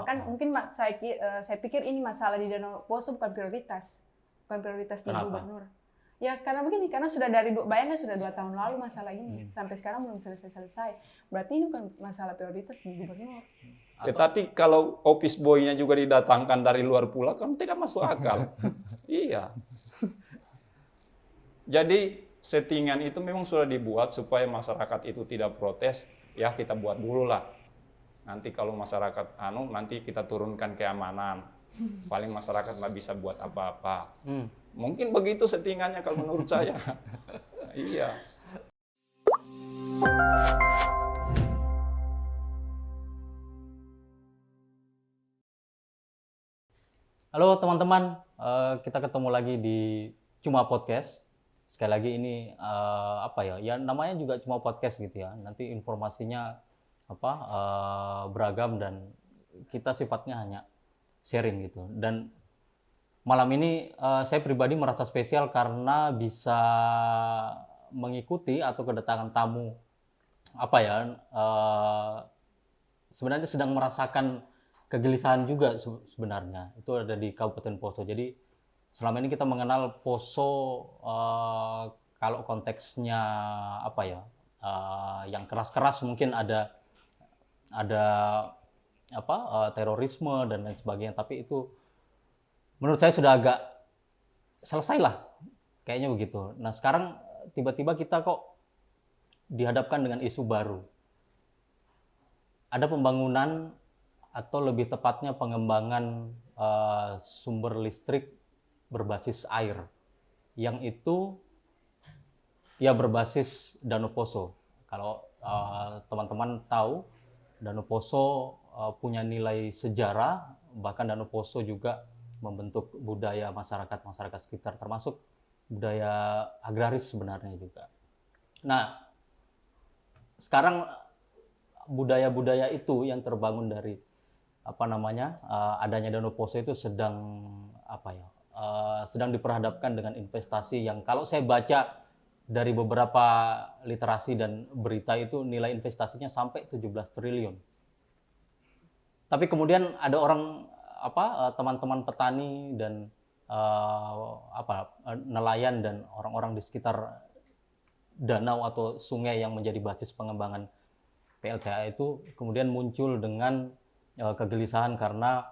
Kan mungkin saya pikir ini masalah di Danau Poso bukan prioritas di gubernur. Ya karena begini, karena sudah bayangkan sudah 2 tahun lalu masalah ini, sampai sekarang belum selesai. Berarti ini bukan masalah prioritas di gubernur. Tetapi kalau office boy-nya juga didatangkan dari luar pulau kan tidak masuk akal. Iya. Jadi settingan itu memang sudah dibuat supaya masyarakat itu tidak protes. Ya kita buat dulu lah. Nanti kalau masyarakat nanti kita turunkan keamanan. Paling masyarakat nggak bisa buat apa-apa. Mungkin begitu settingannya kalau menurut saya. Iya. Halo teman-teman, kita ketemu lagi di Cuma Podcast. Sekali lagi ini ya namanya juga Cuma Podcast gitu ya. Nanti informasinya beragam dan kita sifatnya hanya sharing gitu. Dan malam ini saya pribadi merasa spesial karena bisa mengikuti atau kedatangan tamu sebenarnya sedang merasakan kegelisahan juga sebenarnya. Itu ada di Kabupaten Poso. Jadi selama ini kita mengenal Poso kalau konteksnya yang keras-keras, mungkin ada terorisme dan lain sebagainya, tapi itu menurut saya sudah agak selesai lah kayaknya begitu. Nah sekarang tiba-tiba kita kok dihadapkan dengan isu baru, ada pembangunan atau lebih tepatnya pengembangan sumber listrik berbasis air yang itu ya berbasis Danau Poso. Kalau teman-teman tahu, Danau Poso punya nilai sejarah, bahkan Danau Poso juga membentuk budaya masyarakat sekitar, termasuk budaya agraris sebenarnya juga. Nah, sekarang budaya-budaya itu yang terbangun dari adanya Danau Poso itu sedang diperhadapkan dengan investasi yang kalau saya baca dari beberapa literasi dan berita itu nilai investasinya sampai 17 triliun. Tapi kemudian ada orang teman-teman petani dan nelayan dan orang-orang di sekitar danau atau sungai yang menjadi basis pengembangan PLTA itu kemudian muncul dengan kegelisahan karena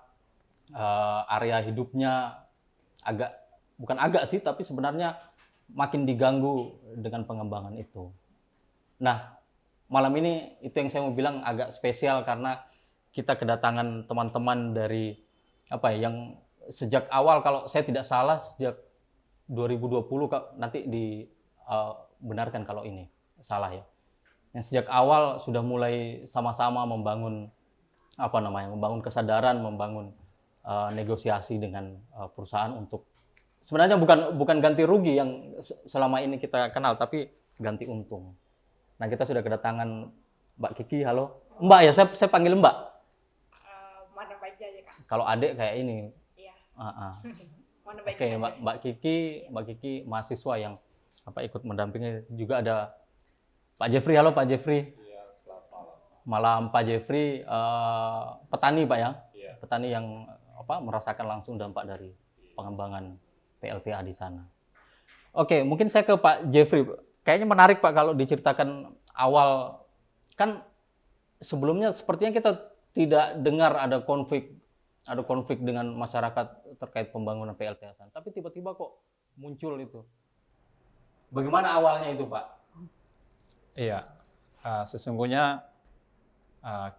area hidupnya tapi sebenarnya makin diganggu dengan pengembangan itu. Nah, malam ini itu yang saya mau bilang agak spesial karena kita kedatangan teman-teman dari yang sejak awal, kalau saya tidak salah sejak 2020, nanti dibenarkan kalau ini salah ya. Yang sejak awal sudah mulai sama-sama membangun kesadaran, membangun negosiasi dengan perusahaan untuk sebenarnya bukan ganti rugi yang selama ini kita kenal, tapi ganti untung. Nah, kita sudah kedatangan Mbak Kiki. Halo Mbak, ya saya panggil Mbak. Mana baca aja Kak? Kalau adik kayak ini. Iya. Oke, Mbak Kiki mahasiswa yang ikut mendampingi. Juga ada Pak Jeffrey. Halo Pak Jeffrey. Iya, selamat malam. Malam Pak Jeffrey, petani Pak ya? Iya. Petani yang merasakan langsung dampak dari pengembangan PLTA di sana. Oke, mungkin saya ke Pak Jeffrey. Kayaknya menarik Pak kalau diceritakan awal, kan sebelumnya sepertinya kita tidak dengar ada konflik dengan masyarakat terkait pembangunan PLTA, tapi tiba-tiba kok muncul itu. Bagaimana awalnya itu Pak? Iya, sesungguhnya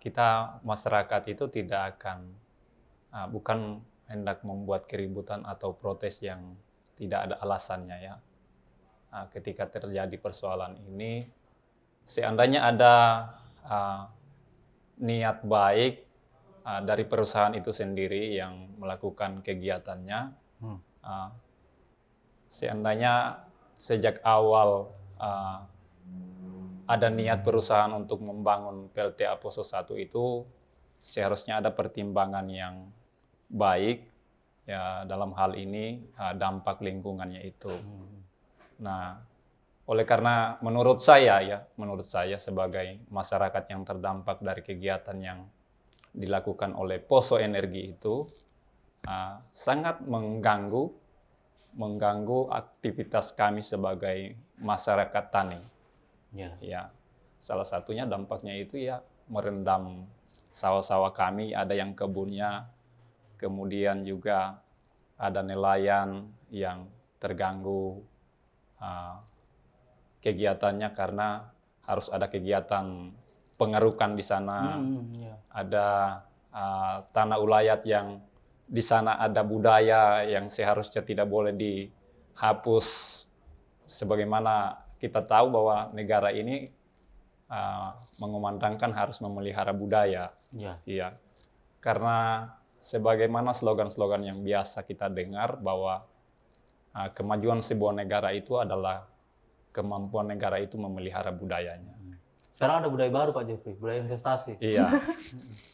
kita masyarakat itu tidak akan bukan hendak membuat keributan atau protes yang tidak ada alasannya ya. Ketika terjadi persoalan ini, seandainya ada niat baik dari perusahaan itu sendiri yang melakukan kegiatannya, seandainya sejak awal ada niat perusahaan untuk membangun PLTA Poso 1 itu, seharusnya ada pertimbangan yang baik ya dalam hal ini dampak lingkungannya itu. Nah, oleh karena menurut saya sebagai masyarakat yang terdampak dari kegiatan yang dilakukan oleh Poso Energi itu sangat mengganggu aktivitas kami sebagai masyarakat tani. Ya, salah satunya dampaknya itu ya merendam sawah-sawah kami, ada yang kebunnya, kemudian juga ada nelayan yang terganggu kegiatannya karena harus ada kegiatan pengerukan di sana. Ada tanah ulayat yang di sana ada budaya yang seharusnya tidak boleh dihapus. Sebagaimana kita tahu bahwa negara ini mengumandangkan harus memelihara budaya. Iya. Karena sebagaimana slogan-slogan yang biasa kita dengar bahwa kemajuan sebuah negara itu adalah kemampuan negara itu memelihara budayanya. Sekarang ada budaya baru Pak Jeffrey, budaya investasi. Iya.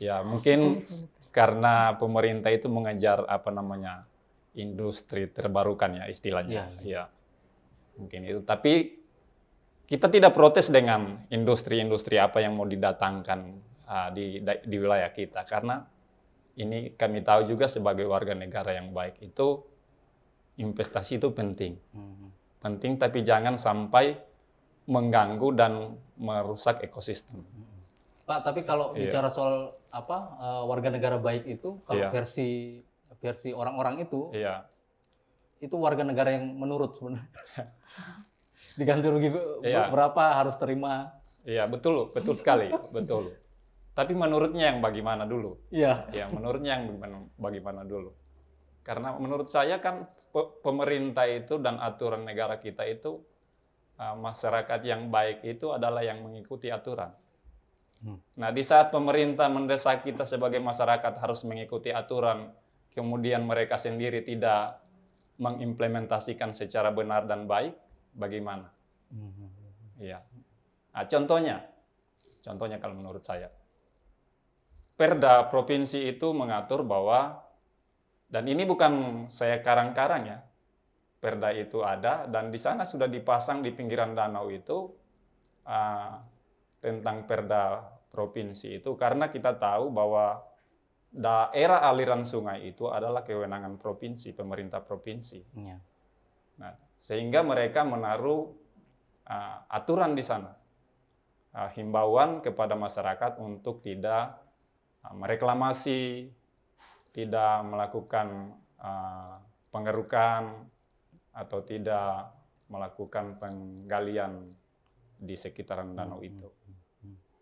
Ya, mungkin karena pemerintah itu mengejar industri terbarukan ya istilahnya. Iya. Mungkin itu. Tapi kita tidak protes dengan industri-industri apa yang mau didatangkan di wilayah kita, karena ini kami tahu juga sebagai warga negara yang baik itu investasi itu penting. Penting, tapi jangan sampai mengganggu dan merusak ekosistem. Pak, tapi kalau bicara soal warga negara baik itu, kalau versi orang-orang itu warga negara yang menurut sebenarnya. Diganti rugi berapa harus terima. Iya, betul sekali, betul. Tapi menurutnya yang bagaimana dulu? Iya, menurutnya yang bagaimana dulu? Karena menurut saya kan pemerintah itu dan aturan negara kita itu, masyarakat yang baik itu adalah yang mengikuti aturan. Nah, di saat pemerintah mendesak kita sebagai masyarakat harus mengikuti aturan, kemudian mereka sendiri tidak mengimplementasikan secara benar dan baik, bagaimana? Iya. Nah, contohnya kalau menurut saya, Perda provinsi itu mengatur bahwa, dan ini bukan saya karang-karang ya, Perda itu ada dan di sana sudah dipasang di pinggiran danau itu tentang Perda provinsi itu, karena kita tahu bahwa daerah aliran sungai itu adalah kewenangan provinsi, pemerintah provinsi. Nah, sehingga mereka menaruh aturan di sana, himbauan kepada masyarakat untuk tidak mereklamasi, tidak melakukan pengerukan atau tidak melakukan penggalian di sekitaran danau itu.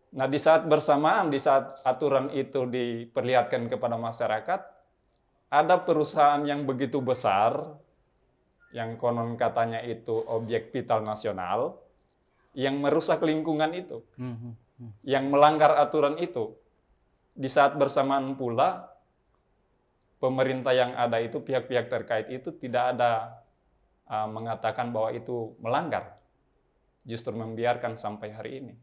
Nah, di saat bersamaan, di saat aturan itu diperlihatkan kepada masyarakat, ada perusahaan yang begitu besar, yang konon katanya itu objek vital nasional, yang merusak lingkungan itu, yang melanggar aturan itu. Di saat bersamaan pula, pemerintah yang ada itu, pihak-pihak terkait itu tidak ada mengatakan bahwa itu melanggar, justru membiarkan sampai hari ini.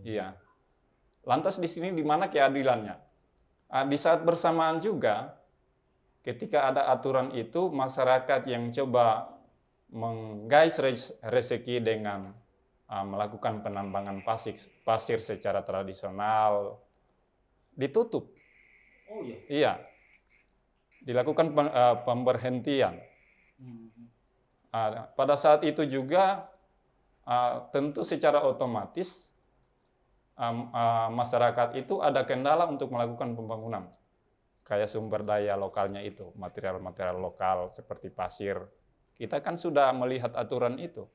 Iya. Lantas di sini di mana keadilannya? Di saat bersamaan juga, ketika ada aturan itu, masyarakat yang coba menggais rezeki dengan melakukan penambangan pasir secara tradisional ditutup. Iya. Dilakukan pemberhentian. Pada saat itu juga tentu secara otomatis masyarakat itu ada kendala untuk melakukan pembangunan. Kayak sumber daya lokalnya itu, material-material lokal seperti pasir. Kita kan sudah melihat aturan itu,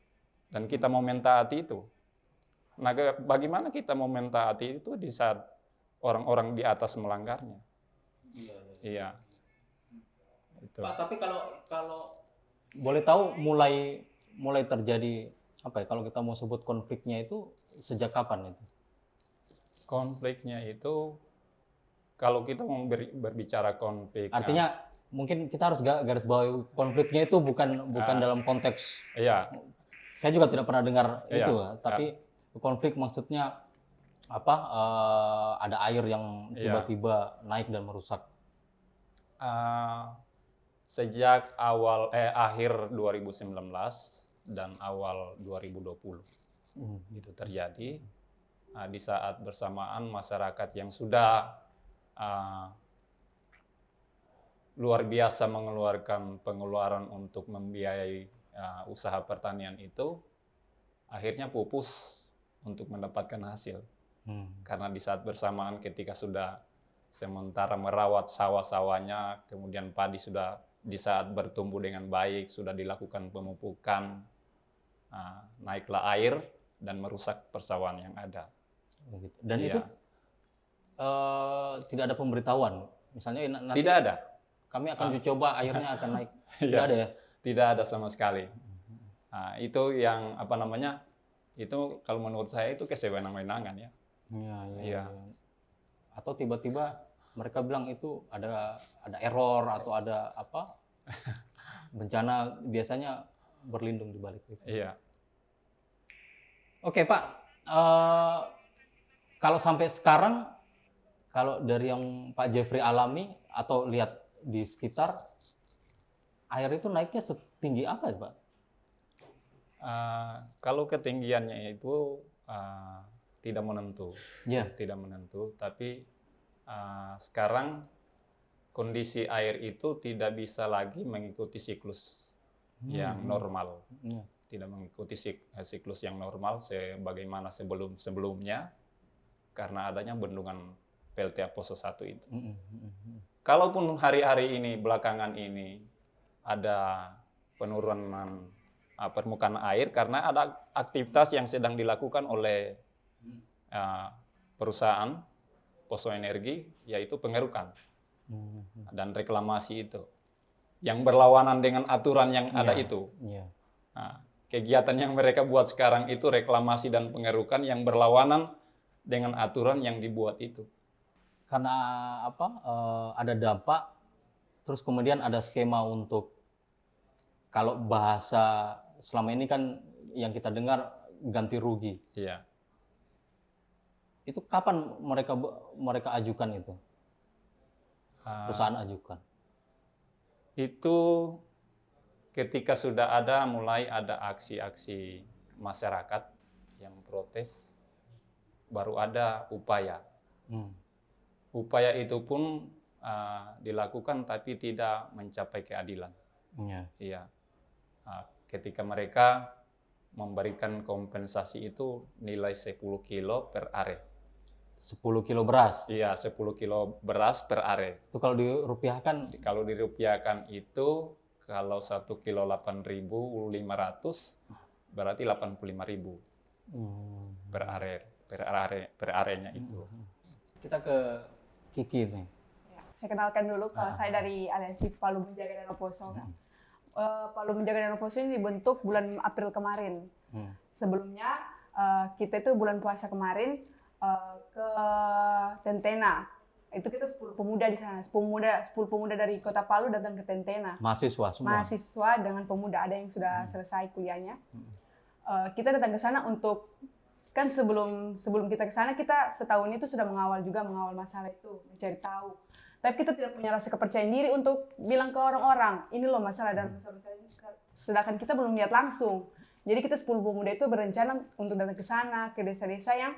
dan kita mau mentaati itu. Nah, bagaimana kita mau mentaati itu di saat orang-orang di atas melanggarnya? Iya. Itu. Pak, tapi kalau boleh tahu mulai terjadi kalau kita mau sebut konfliknya itu sejak kapan itu? Konfliknya itu, kalau kita mau berbicara konflik, artinya mungkin kita harus garis bawahi konfliknya itu bukan dalam konteks. Iya. Saya juga tidak pernah dengar itu, tapi konflik maksudnya ada air yang tiba-tiba naik dan merusak. Sejak akhir 2019 dan awal 2020 itu terjadi. di saat bersamaan masyarakat yang sudah luar biasa mengeluarkan pengeluaran untuk membiayai usaha pertanian itu, akhirnya pupus untuk mendapatkan hasil. Karena di saat bersamaan ketika sudah sementara merawat sawah-sawahnya, kemudian padi sudah di saat bertumbuh dengan baik, sudah dilakukan pemupukan, naiklah air dan merusak persawahan yang ada. Dan itu tidak ada pemberitahuan, misalnya nanti Tidak ada. kami akan coba airnya akan naik. Tidak Iya. ada ya? Tidak ada sama sekali. Itu yang itu kalau menurut saya itu kesewenang-wenangan ya. Iya. Atau tiba-tiba mereka bilang itu ada error atau ada apa bencana, biasanya berlindung di balik itu. Iya. Oke Pak, kalau sampai sekarang, kalau dari yang Pak Jeffrey alami atau lihat di sekitar, air itu naiknya setinggi apa ya Pak? Kalau ketinggiannya itu tidak menentu, tidak menentu. Tapi sekarang kondisi air itu tidak bisa lagi mengikuti siklus yang normal, tidak mengikuti siklus yang normal sebagaimana sebelumnya karena adanya bendungan PLTA Poso 1 itu. Kalaupun hari-hari ini belakangan ini ada penurunan permukaan air karena ada aktivitas yang sedang dilakukan oleh perusahaan Poso Energi, yaitu pengerukan dan reklamasi itu yang berlawanan dengan aturan yang ada itu. Kegiatan yang mereka buat sekarang itu reklamasi dan pengerukan yang berlawanan dengan aturan yang dibuat itu. Karena ada dampak, terus kemudian ada skema untuk, kalau bahasa selama ini kan yang kita dengar ganti rugi. Iya. Itu kapan mereka ajukan itu? Perusahaan ajukan? Itu ketika sudah mulai ada aksi-aksi masyarakat yang protes, baru ada upaya. Upaya itu pun dilakukan tapi tidak mencapai keadilan. Iya. Ketika mereka memberikan kompensasi itu nilai 10 kilo per are. 10 kilo beras? Iya, 10 kilo beras per are. Itu kalau dirupiahkan? Kalau dirupiahkan itu, kalau 1 kilo 8.500, berarti 85.000 per arenya itu. Kita ke Kiki nih. Ya, saya kenalkan dulu, kalau saya dari Aliansi Palu Menjaga Danau Poso. Palu Menjaga Danau Poso ini dibentuk bulan April kemarin. Sebelumnya kita itu bulan puasa kemarin ke Tentena. Itu kita 10 pemuda di sana. 10 pemuda dari Kota Palu datang ke Tentena. Mahasiswa semua? Mahasiswa dengan pemuda, ada yang sudah selesai kuliahnya. Kita datang ke sana untuk, kan sebelum kita ke sana, kita setahun itu sudah mengawal masalah itu, mencari tahu. Tapi kita tidak punya rasa kepercayaan diri untuk bilang ke orang-orang, ini loh masalah dan masalah ini. Sedangkan kita belum lihat langsung. Jadi kita 10 pemuda itu berencana untuk datang ke sana, ke desa-desa yang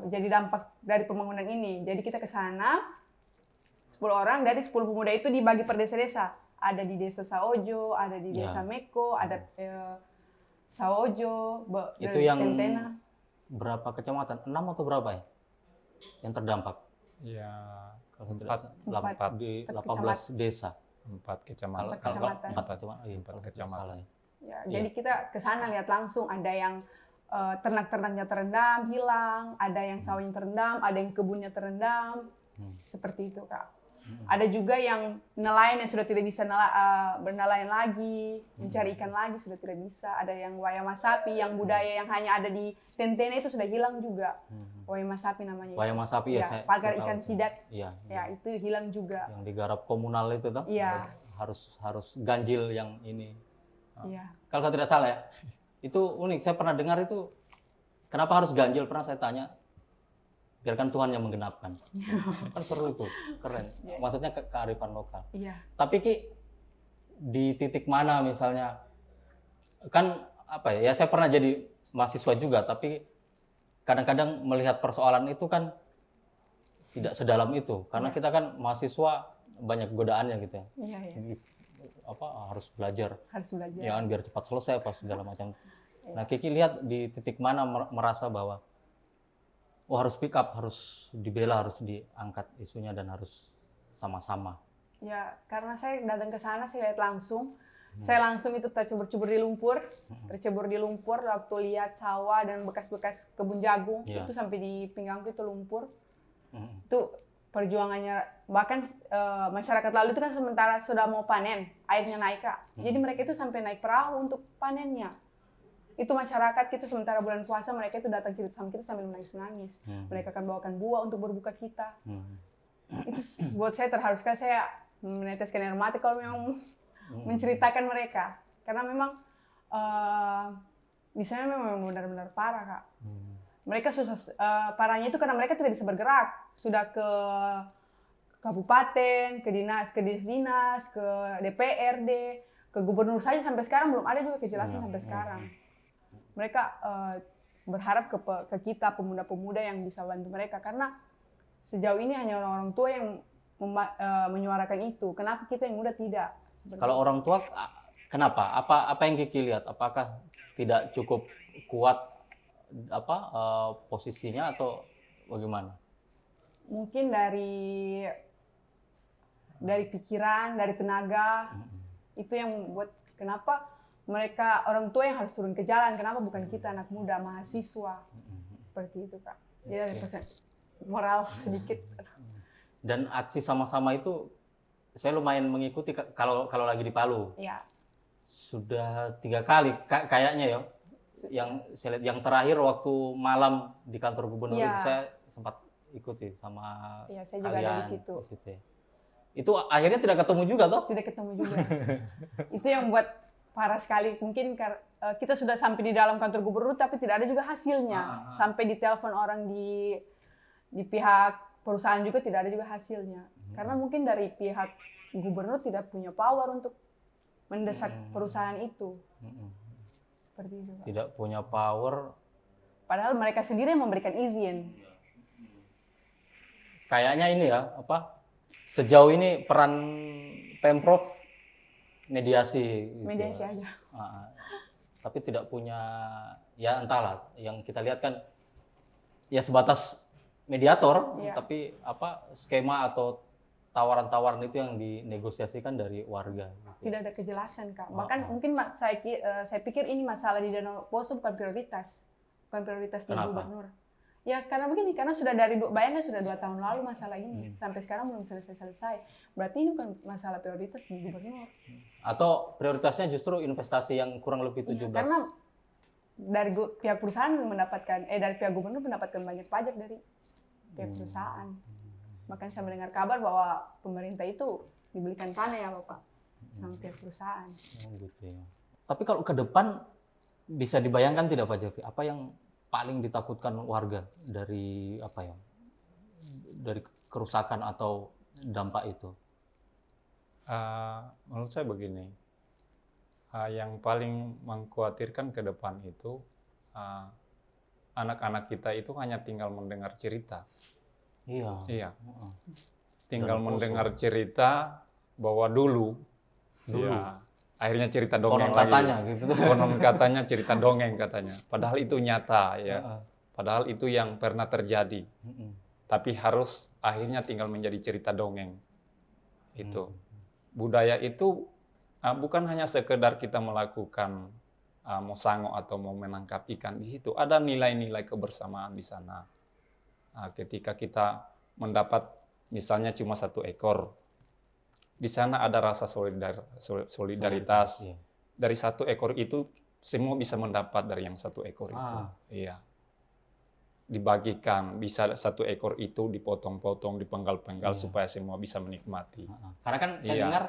jadi dampak dari pembangunan ini. Jadi kita ke sana, 10 orang dari 10 pemuda itu dibagi per desa-desa. Ada di desa Saojo, ada di desa Meko, ada Saojo, itu yang Tentena. Berapa kecamatan? 6 atau berapa ya? Yang terdampak? Ya, Kalau tidak 18 desa. 4 kecamatan. 4 kecamatan. Ya, jadi kita ke sana lihat langsung, ada yang ternak-ternaknya terendam, hilang, ada yang sawahnya terendam, ada yang kebunnya terendam, seperti itu Kak. Ada juga yang nelayan yang sudah tidak bisa bernelayan lagi, mencari ikan lagi sudah tidak bisa. Ada yang wayang masapi, yang budaya yang hanya ada di Tentena itu sudah hilang juga. Wayang masapi namanya. Wayang masapi ya, pagar ikan sidat. Iya. Ya, itu hilang juga. Yang digarap komunal itu toh? Iya. Harus ganjil yang ini. Iya. Kalau saya tidak salah ya. Itu unik, saya pernah dengar itu, kenapa harus ganjil, pernah saya tanya, biarkan Tuhan yang menggenapkan. Kan seru itu, keren. Maksudnya kearifan lokal. Iya. Tapi Ki, di titik mana misalnya, kan apa ya, saya pernah jadi mahasiswa juga, tapi kadang-kadang melihat persoalan itu kan tidak sedalam itu, karena kita kan mahasiswa banyak godaannya gitu ya. Iya, iya. Harus belajar, Harus belajar. ya kan, biar cepat selesai apa segala macam. Nah, Kiki lihat di titik mana merasa bahwa harus speak up, harus dibela, harus diangkat isunya dan harus sama-sama. Ya, karena saya datang ke sana, saya lihat langsung. Saya langsung itu tercebur-cebur di lumpur, tercebur di lumpur waktu lihat sawah dan bekas-bekas kebun jagung. Iya. Itu sampai di pinggangku itu lumpur. Mm-mm. Itu perjuangannya, bahkan masyarakat lalu itu kan sementara sudah mau panen, airnya naik, Kak. Jadi mereka itu sampai naik perahu untuk panennya. Itu masyarakat kita sementara bulan puasa, mereka itu datang cerita sama kita sambil menangis-nangis. Mereka akan bawakan buah untuk berbuka kita. Itu buat saya terharu sekali, saya meneteskan air mata kalau memang menceritakan mereka. Karena memang di sana memang benar-benar parah, Kak. Mereka susah, parahnya itu karena mereka tidak bisa bergerak. Sudah ke kabupaten, ke dinas, ke DPRD, ke gubernur saja sampai sekarang belum ada juga kejelasan sampai sekarang. Mereka berharap ke kita pemuda-pemuda yang bisa bantu mereka, karena sejauh ini hanya orang-orang tua yang menyuarakan itu. Kenapa kita yang muda tidak? Kalau orang tua, kenapa? Apa yang Kiki lihat? Apakah tidak cukup kuat posisinya atau bagaimana? Mungkin dari pikiran, dari tenaga, itu yang membuat kenapa mereka orang tua yang harus turun ke jalan. Kenapa bukan kita anak muda mahasiswa? Seperti itu, Kak. Jadi ada pesan moral sedikit. Dan aksi sama-sama itu saya lumayan mengikuti kalau lagi di Palu. Ya. Sudah 3 kali kayaknya ya. Yang saya lihat, yang terakhir waktu malam di kantor gubernur itu saya sempat ikuti sama saya juga ada di situ. Ya. Itu akhirnya tidak ketemu juga toh? Tidak ketemu juga. Itu yang buat parah sekali. Mungkin kita sudah sampai di dalam kantor gubernur tapi tidak ada juga hasilnya. Sampai ditelepon orang di pihak perusahaan juga tidak ada juga hasilnya. Karena mungkin dari pihak gubernur tidak punya power untuk mendesak perusahaan itu. Seperti itu, Pak. Tidak punya power. Padahal mereka sendiri yang memberikan izin. Kayaknya ini ya, sejauh ini peran Pemprov mediasi. Gitu. Mediasi aja. Tapi tidak punya, ya entahlah. Yang kita lihat kan ya sebatas mediator, tapi skema atau tawaran-tawaran itu yang dinegosiasikan dari warga. Gitu. Tidak ada kejelasan, Kak. Bahkan mungkin saya pikir ini masalah di Danau Poso bukan prioritas di gubernur. Ya karena begini, karena sudah bayangnya sudah 2 tahun lalu masalah ini, sampai sekarang belum selesai. Berarti ini bukan masalah prioritas di gubernur. Atau prioritasnya justru investasi yang kurang lebih 17. Karena dari pihak perusahaan dari pihak gubernur mendapatkan banyak pajak dari pihak perusahaan. Makanya saya mendengar kabar bahwa pemerintah itu dibelikan tanah ya Bapak sama pihak perusahaan. Gitu ya. Tapi kalau ke depan bisa dibayangkan tidak Pak Jeffrey, apa yang paling ditakutkan warga dari dari kerusakan atau dampak itu? Menurut saya begini, yang paling mengkhawatirkan ke depan itu anak-anak kita itu hanya tinggal mendengar cerita. Iya. Tinggal mendengar cerita bahwa dulu. Ya, akhirnya cerita dongeng lagi. Katanya gitu. Konon katanya cerita dongeng katanya. Padahal itu nyata ya. Padahal itu yang pernah terjadi. Tapi harus akhirnya tinggal menjadi cerita dongeng. Itu. Budaya itu bukan hanya sekedar kita melakukan mau sango atau mau menangkap ikan di situ. Ada nilai-nilai kebersamaan di sana. Ketika kita mendapat misalnya cuma 1 ekor, di sana ada rasa solidaritas. Dari 1 ekor itu semua bisa mendapat dari yang 1 ekor itu. Iya. Dibagikan, bisa 1 ekor itu dipotong-potong, dipenggal-penggal supaya semua bisa menikmati. Karena kan saya dengar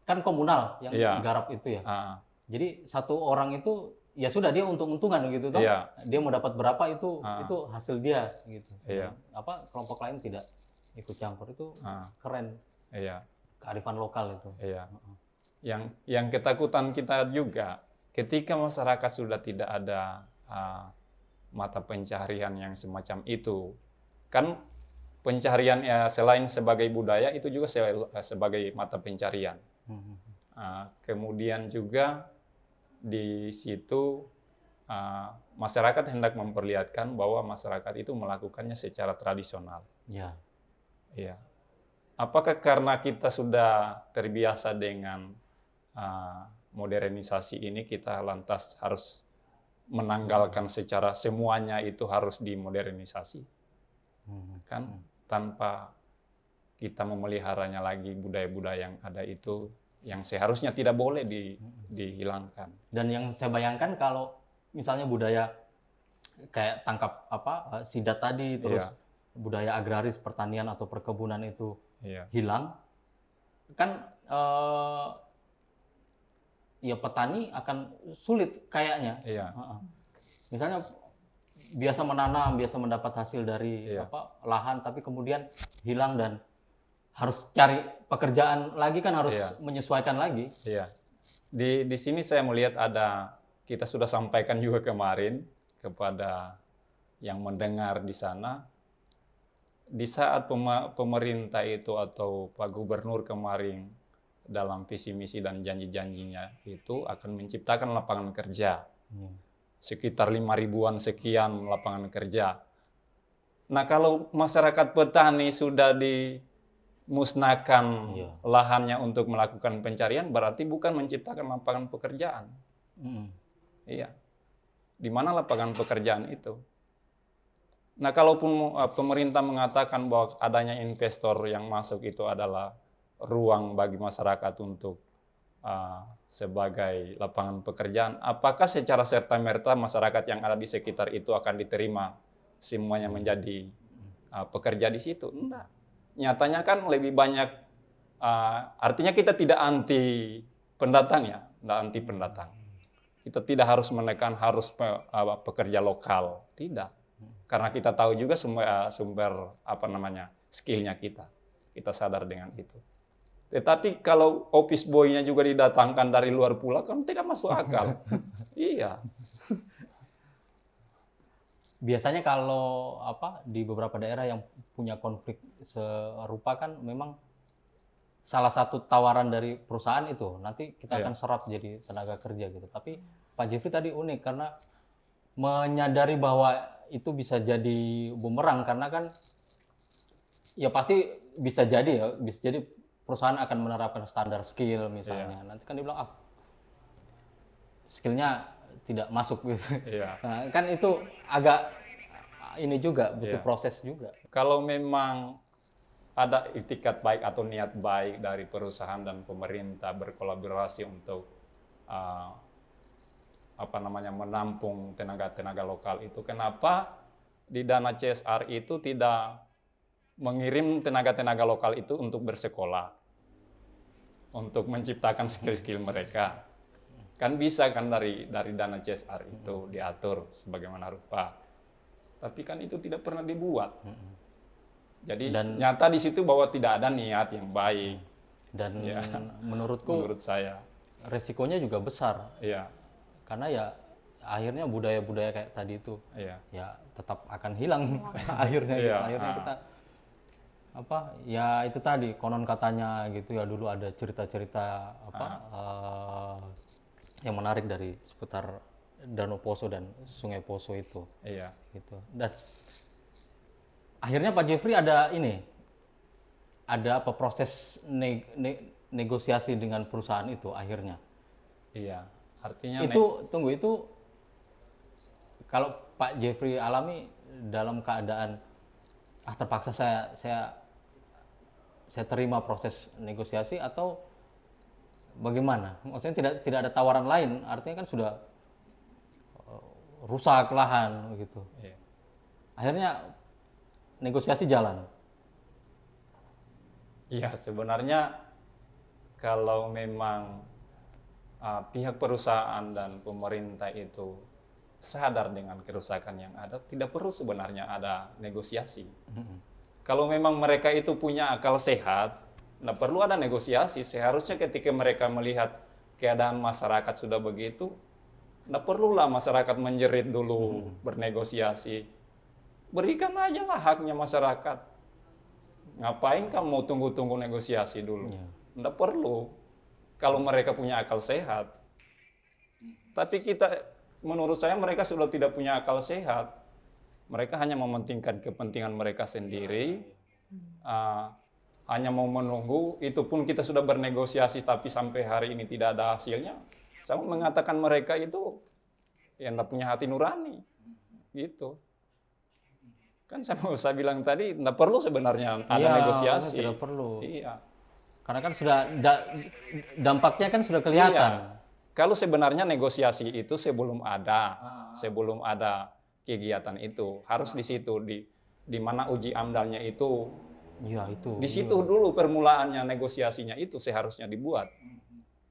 kan komunal yang garap itu ya. Jadi 1 orang itu ya sudah dia untung-untungan gitu toh. Dia mau dapat berapa itu hasil dia gitu. Kelompok lain tidak ikut campur, itu keren. Kearifan lokal itu. Yang ketakutan kita juga ketika masyarakat sudah tidak ada mata pencaharian yang semacam itu. Kan pencaharian ya selain sebagai budaya itu juga sebagai mata pencaharian. Kemudian juga di situ masyarakat hendak memperlihatkan bahwa masyarakat itu melakukannya secara tradisional. Ya. Iya. Apakah karena kita sudah terbiasa dengan modernisasi ini, kita lantas harus menanggalkan secara semuanya itu harus dimodernisasi? Kan tanpa kita memeliharanya lagi budaya-budaya yang ada itu, yang seharusnya tidak boleh dihilangkan. Dan yang saya bayangkan kalau misalnya budaya kayak tangkap sidat tadi, terus budaya agraris pertanian atau perkebunan itu hilang, kan ya petani akan sulit kayaknya. Misalnya biasa menanam, biasa mendapat hasil dari lahan, tapi kemudian hilang dan harus cari pekerjaan lagi, kan harus menyesuaikan lagi. Di sini saya melihat kita sudah sampaikan juga kemarin kepada yang mendengar di sana, di saat pemerintah itu atau Pak Gubernur kemarin dalam visi misi dan janji-janjinya itu akan menciptakan lapangan kerja. Sekitar 5.000-an sekian lapangan kerja. Nah, kalau masyarakat petani sudah dimusnahkan lahannya untuk melakukan pencarian, berarti bukan menciptakan lapangan pekerjaan. Iya. Di mana lapangan pekerjaan itu? Nah, kalaupun pemerintah mengatakan bahwa adanya investor yang masuk itu adalah ruang bagi masyarakat untuk sebagai lapangan pekerjaan, apakah secara serta-merta masyarakat yang ada di sekitar itu akan diterima semuanya menjadi pekerja di situ? Enggak. Nyatanya kan lebih banyak, artinya kita tidak anti pendatang ya, tidak anti pendatang. Kita tidak harus menekan harus pekerja lokal, tidak. Karena kita tahu juga sumber skillnya kita sadar dengan itu. Tetapi kalau office boy-nya juga didatangkan dari luar pulau, kan tidak masuk akal. Iya. Biasanya kalau di beberapa daerah yang punya konflik serupa kan memang salah satu tawaran dari perusahaan itu nanti kita akan serap jadi tenaga kerja gitu. Tapi Pak Jeffrey tadi unik karena menyadari bahwa itu bisa jadi bumerang, karena kan ya pasti bisa jadi perusahaan akan menerapkan standar skill misalnya. Nanti kan dibilang skillnya tidak masuk gitu. Nah, kan itu agak ini juga butuh proses juga. Kalau memang ada itikat baik atau niat baik dari perusahaan dan pemerintah berkolaborasi untuk menampung tenaga-tenaga lokal itu, kenapa di dana CSR itu tidak mengirim tenaga-tenaga lokal itu untuk bersekolah, untuk menciptakan skill-skill mereka? Kan bisa kan dari dana CSR itu diatur sebagaimana rupa. Tapi kan itu tidak pernah dibuat. Jadi nyata di situ bahwa tidak ada niat yang baik. Dan menurut saya resikonya juga besar. Karena ya akhirnya budaya-budaya kayak tadi itu ya tetap akan hilang akhirnya kita ya itu tadi konon katanya gitu ya, dulu ada cerita-cerita yang menarik dari seputar Danau Poso dan Sungai Poso itu. Gitu. Dan akhirnya Pak Jeffrey ada proses negosiasi dengan perusahaan itu akhirnya. Artinya itu kalau Pak Jeffrey alami dalam keadaan terpaksa saya terima proses negosiasi atau bagaimana? Maksudnya tidak ada tawaran lain, artinya kan sudah rusak lahan gitu. Akhirnya negosiasi jalan. Iya, sebenarnya kalau memang pihak perusahaan dan pemerintah itu sadar dengan kerusakan yang ada, tidak perlu sebenarnya ada negosiasi. Kalau memang mereka itu punya akal sehat, nah perlu ada negosiasi. Seharusnya ketika mereka melihat keadaan masyarakat sudah begitu, Nggak perlulah masyarakat menjerit dulu, bernegosiasi. Berikan aja lah haknya masyarakat. Ngapain kamu tunggu-tunggu negosiasi dulu? Iya. Nggak perlu. Kalau mereka punya akal sehat. Tapi menurut saya mereka sudah tidak punya akal sehat. Mereka hanya mementingkan kepentingan mereka sendiri. Hanya mau menunggu, itu pun kita sudah bernegosiasi tapi sampai hari ini tidak ada hasilnya. Saya mengatakan mereka itu yang tidak punya hati nurani, gitu. Kan saya bilang tadi, tidak perlu sebenarnya ada negosiasi. Tidak perlu. Iya. Karena kan sudah dampaknya kan sudah kelihatan. Iya. Kalau sebenarnya negosiasi itu sebelum ada kegiatan itu, harus di situ di mana uji amdalnya itu. Iya, itu. Di situ dulu permulaannya negosiasinya itu seharusnya dibuat.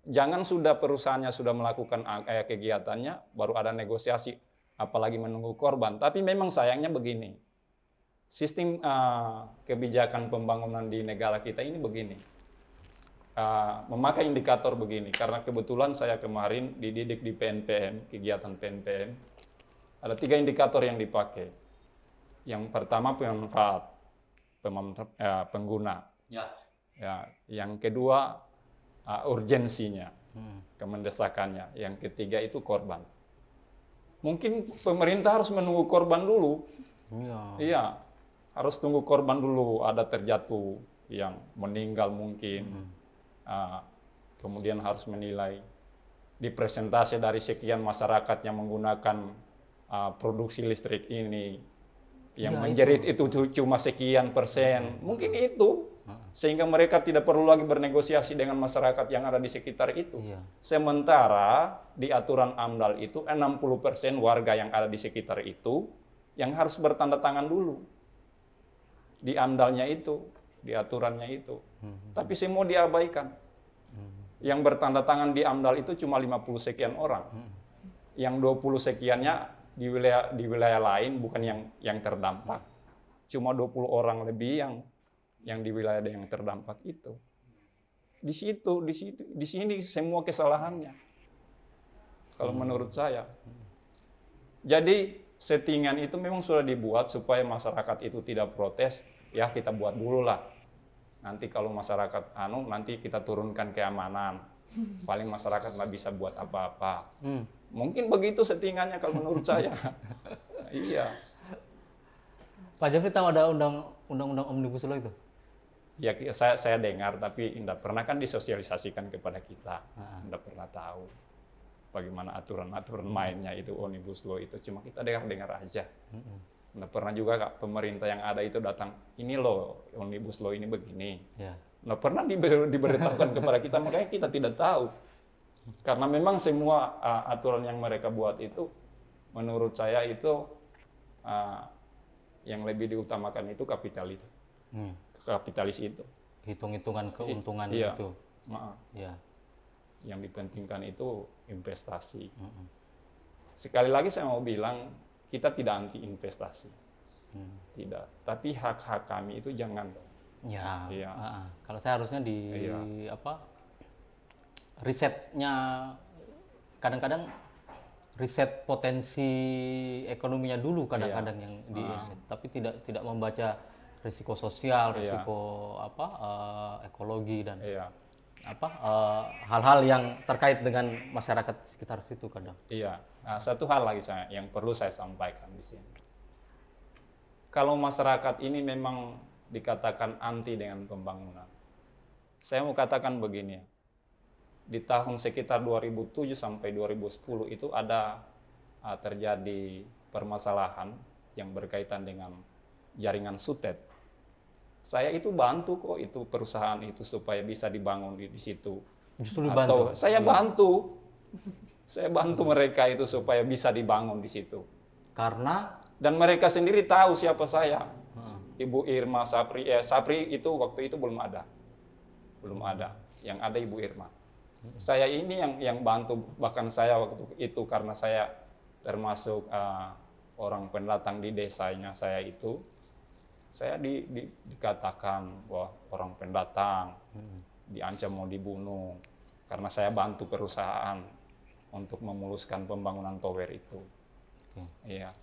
Jangan sudah perusahaannya sudah melakukan kegiatannya, baru ada negosiasi, apalagi menunggu korban. Tapi memang sayangnya begini, sistem kebijakan pembangunan di negara kita ini begini, memakai indikator begini, karena kebetulan saya kemarin dididik di PNPM, kegiatan PNPM, ada 3 indikator yang dipakai. Yang pertama pemanfaat. Pengguna. Ya. Yang kedua urgensinya, kemendesakannya. Yang ketiga itu korban. Mungkin pemerintah harus menunggu korban dulu. Iya, harus tunggu korban dulu. Ada terjatuh yang meninggal mungkin. Kemudian harus menilai di presentase dari sekian masyarakat yang menggunakan produksi listrik ini. Yang menjerit itu cuma sekian persen, mungkin itu, sehingga mereka tidak perlu lagi bernegosiasi dengan masyarakat yang ada di sekitar itu. Sementara di aturan AMDAL itu 60% warga yang ada di sekitar itu yang harus bertanda tangan dulu di AMDAL-nya itu, di aturannya itu. Tapi semua diabaikan. Yang bertanda tangan di AMDAL itu cuma 50 sekian orang. Yang 20 sekiannya di wilayah lain, bukan yang terdampak. Cuma 20 orang lebih yang di wilayah yang terdampak itu. Di sini semua kesalahannya. Kalau menurut saya. Jadi settingan itu memang sudah dibuat supaya masyarakat itu tidak protes, ya kita buat dulu lah. Nanti kalau masyarakat nanti kita turunkan keamanan. Paling masyarakat nggak bisa buat apa-apa. Mungkin begitu settingannya kalau menurut saya. Iya. Pak Jeffrey tahu ada undang-undang Omnibus Law itu? Ya saya dengar, tapi tidak pernah kan disosialisasikan kepada kita. Tidak pernah tahu bagaimana aturan-aturan mainnya itu Omnibus Law itu. Cuma kita dengar-dengar aja. Tidak pernah juga Kak, pemerintah yang ada itu datang, ini loh Omnibus Law ini begini. Tidak pernah diberitahukan kepada kita, makanya kita tidak tahu. Karena memang semua aturan yang mereka buat itu, menurut saya itu yang lebih diutamakan itu kapitalis itu. Hitung-hitungan keuntungan Iya. itu. Ya. Yang dipentingkan itu investasi. Sekali lagi saya mau bilang, kita tidak anti investasi. Tidak. Tapi hak-hak kami itu jangan. Ya. Iya. Kalau saya harusnya risetnya kadang-kadang riset potensi ekonominya dulu kadang-kadang yang tapi tidak membaca risiko sosial, risiko ekologi dan hal-hal yang terkait dengan masyarakat sekitar situ kadang. Iya. Nah, satu hal lagi yang perlu saya sampaikan di sini. Kalau masyarakat ini memang dikatakan anti dengan pembangunan, saya mau katakan begini. Di tahun sekitar 2007 sampai 2010 itu ada terjadi permasalahan yang berkaitan dengan jaringan SUTET. Saya itu bantu kok itu perusahaan itu supaya bisa dibangun di situ. Justru dibantu? Saya bantu mereka itu supaya bisa dibangun di situ. Karena? Dan mereka sendiri tahu siapa saya. Ibu Irma Sapri, Sapri itu waktu itu belum ada. Yang ada Ibu Irma. Saya ini yang bantu, bahkan saya waktu itu karena saya termasuk orang pendatang di desanya saya itu, saya dikatakan bahwa orang pendatang, diancam mau dibunuh karena saya bantu perusahaan. untuk memuluskan pembangunan tower itu. Oke. Iya.